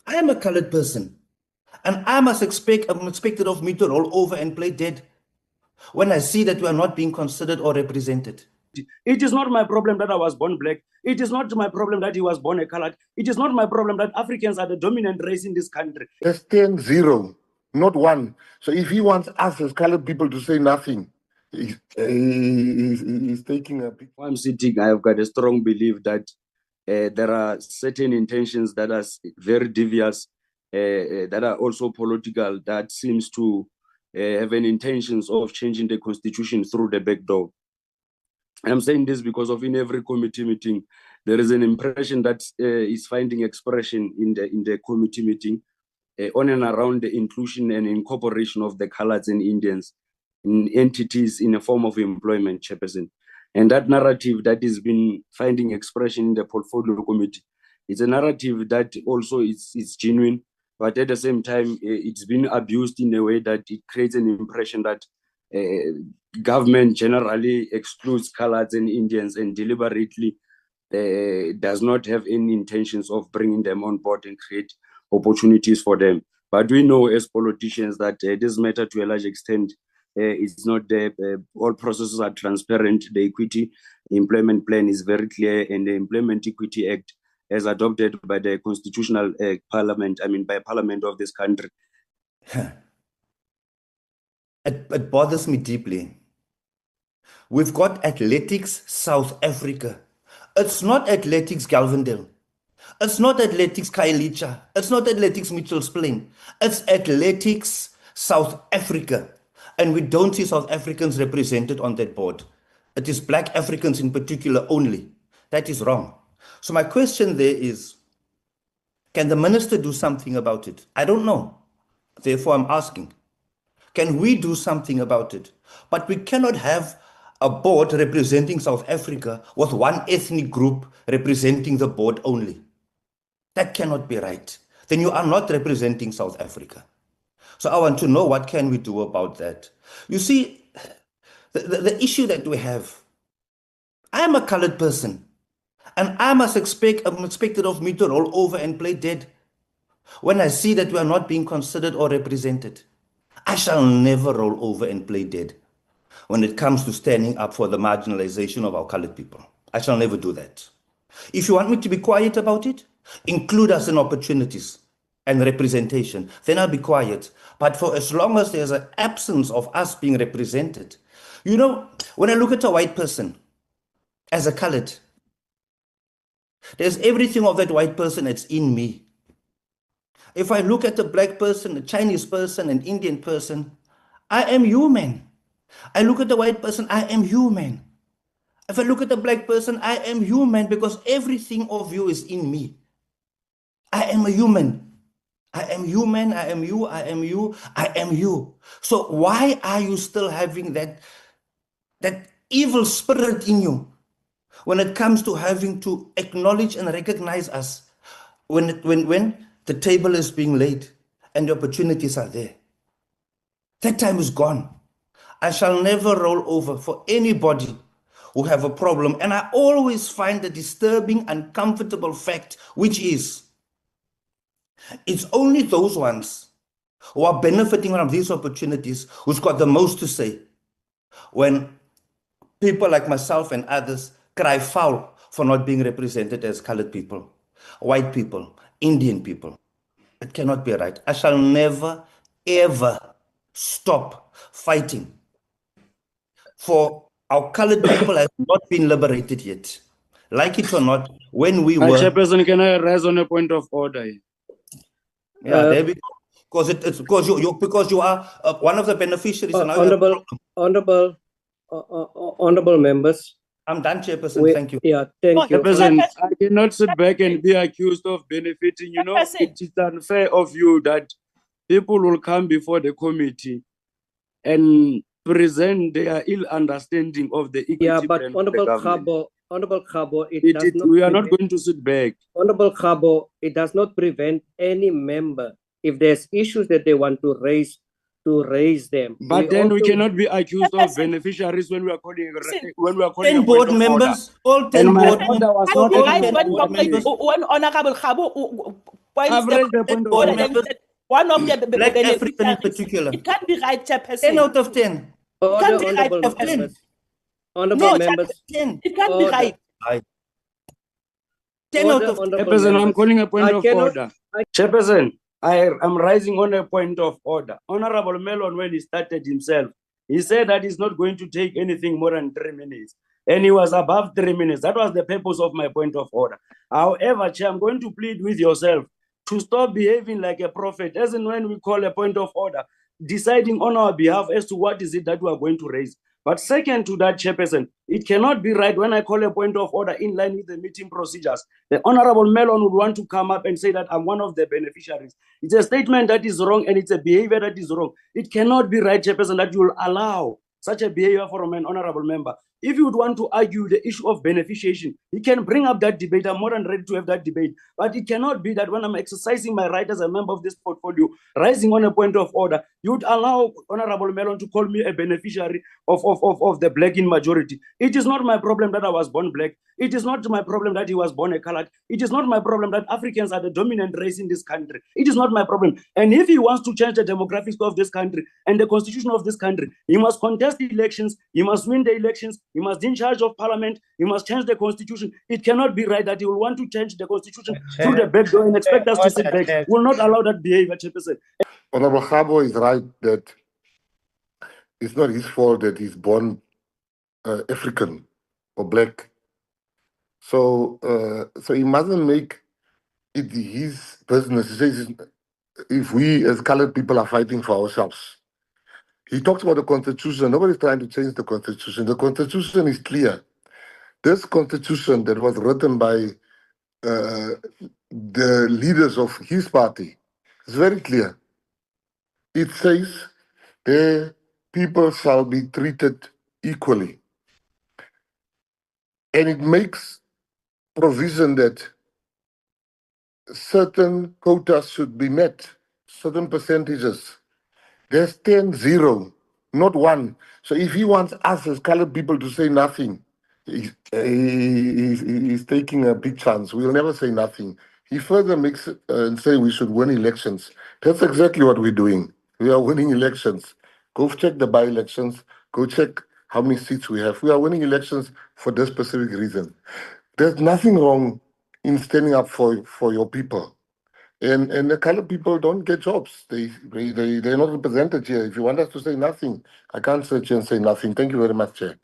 I am a colored person, and I'm expected of me to roll over and play dead when I see that we are not being considered or represented. It is not my problem that I was born black. It is not my problem that he was born a colored. It is not my problem that Africans are the dominant race in this country. There's 10 0, not one. So if he wants us as colored people to say nothing, he's taking a big... I'm sitting, I have got a strong belief that there are certain intentions that are very devious, that are also political, that seems to have an intentions of changing the constitution through the back door. I'm saying this because of in every committee meeting, there is an impression that is finding expression in the committee meeting on and around the inclusion and incorporation of the colours and Indians in entities in a form of employment, Chairperson. And that narrative that has been finding expression in the portfolio committee, it's a narrative that also is genuine, but at the same time, it's been abused in a way that it creates an impression that government generally excludes colours and Indians and deliberately does not have any intentions of bringing them on board and create opportunities for them. But we know as politicians that this matter to a large extent is not there. All processes are transparent. The equity employment plan is very clear, and the Employment Equity Act, as adopted by the constitutional parliament, by parliament of this country. It bothers me deeply. We've got Athletics South Africa. It's not Athletics Galvindale. It's not Athletics Kailicha. It's not Athletics Mitchell's Plain. It's Athletics South Africa. And we don't see South Africans represented on that board. It is Black Africans in particular only. That is wrong. So my question there is, can the minister do something about it? I don't know. Therefore, I'm asking, can we do something about it? But we cannot have a board representing South Africa with one ethnic group representing the board only. That cannot be right. Then you are not representing South Africa. So I want to know, what can we do about that? You see, the issue that we have, I am a colored person, and I'm expected of me to roll over and play dead when I see that we are not being considered or represented. I shall never roll over and play dead when it comes to standing up for the marginalization of our colored people. I shall never do that. If you want me to be quiet about it, include us in opportunities and representation, then I'll be quiet. But for as long as there's an absence of us being represented, you know, when I look at a white person as a colored, there's everything of that white person that's in me. If I look at a black person, a Chinese person, an Indian person, I am human. I look at the white person, I am human. If I look at the black person, I am human, because everything of you is in me. I am a human. I am human, I am you, I am you, I am you. So why are you still having that evil spirit in you when it comes to having to acknowledge and recognize us when the table is being laid and the opportunities are there? That time is gone. I shall never roll over for anybody who have a problem. And I always find the disturbing, uncomfortable fact, which is, it's only those ones who are benefiting from these opportunities who's got the most to say when people like myself and others cry foul for not being represented as colored people, white people, Indian people. It cannot be right. I shall never, ever stop fighting for our colored people has not been liberated yet. Like it or not, when we were... Chairperson, can I raise on a point of order? Yeah, there we go. Because you are one of the beneficiaries. Honorable members. I'm done, Chairperson. Thank you. Yeah, thank you. Chairperson, I cannot sit back and be accused of benefiting. You know, it is unfair of you that people will come before the committee and present their ill understanding of the equity. Yeah, but Honorable Khabo, we are not going to sit back. Honorable Khabo, it does not prevent any member, if there's issues that they want to raise them. But then we cannot be accused of beneficiaries when we are calling 10 board members, all 10 board members. When Honorable Khabo I've raised the point of board order. members, one of the Black African in beneficiaries. particular. It can't be right, 10 Chairperson. out of 10. Order, Can't be right, honorable Chairperson. members. Honorable No, members. 10. It can't be Order. right. 10 out Order, of 10. honorable Chairperson, I'm members. calling a point I of cannot- order. Chairperson, I am rising on a point of order. Honorable Mellon, when he started himself, he said that he's not going to take anything more than 3 minutes. And he was above 3 minutes. That was the purpose of my point of order. However, Chair, I'm going to plead with yourself to stop behaving like a prophet, as in when we call a point of order, deciding on our behalf as to what is it that we are going to raise. But second to that, Chairperson, it cannot be right when I call a point of order in line with the meeting procedures. The Honorable Mellon would want to come up and say that I'm one of the beneficiaries. It's a statement that is wrong and it's a behavior that is wrong. It cannot be right, Chairperson, that you will allow such a behavior from an honorable member. If you would want to argue the issue of beneficiation, you can bring up that debate. I'm more than ready to have that debate. But it cannot be that when I'm exercising my right as a member of this portfolio, rising on a point of order, you would allow Honorable Mellon to call me a beneficiary of the black in majority. It is not my problem that I was born black. It is not my problem that he was born a colored. It is not my problem that Africans are the dominant race in this country. It is not my problem. And if he wants to change the demographics of this country and the constitution of this country, he must contest the elections, he must win the elections, he must be in charge of parliament, he must change the constitution. It cannot be right that he will want to change the constitution through the back door and expect us to sit back. We will not allow that behavior, Chairperson. Honorable Khabo is right that it's not his fault that he's born African or black. So he mustn't make it his business. He says if we as colored people are fighting for ourselves. He talks about the constitution. Nobody's trying to change the constitution. The constitution is clear. This constitution that was written by the leaders of his party is very clear. It says the people shall be treated equally. And it makes provision that certain quotas should be met, certain percentages. There's 10-0, not 1. So if he wants us as colored people to say nothing, he's taking a big chance. We'll never say nothing. He further makes and say we should win elections. That's exactly what we're doing. We are winning elections. Go check the by-elections. Go check how many seats we have. We are winning elections for this specific reason. There's nothing wrong in standing up for your people. And the colored people don't get jobs. They're not represented here. If you want us to say nothing, I can't sit here and say nothing. Thank you very much, Chair.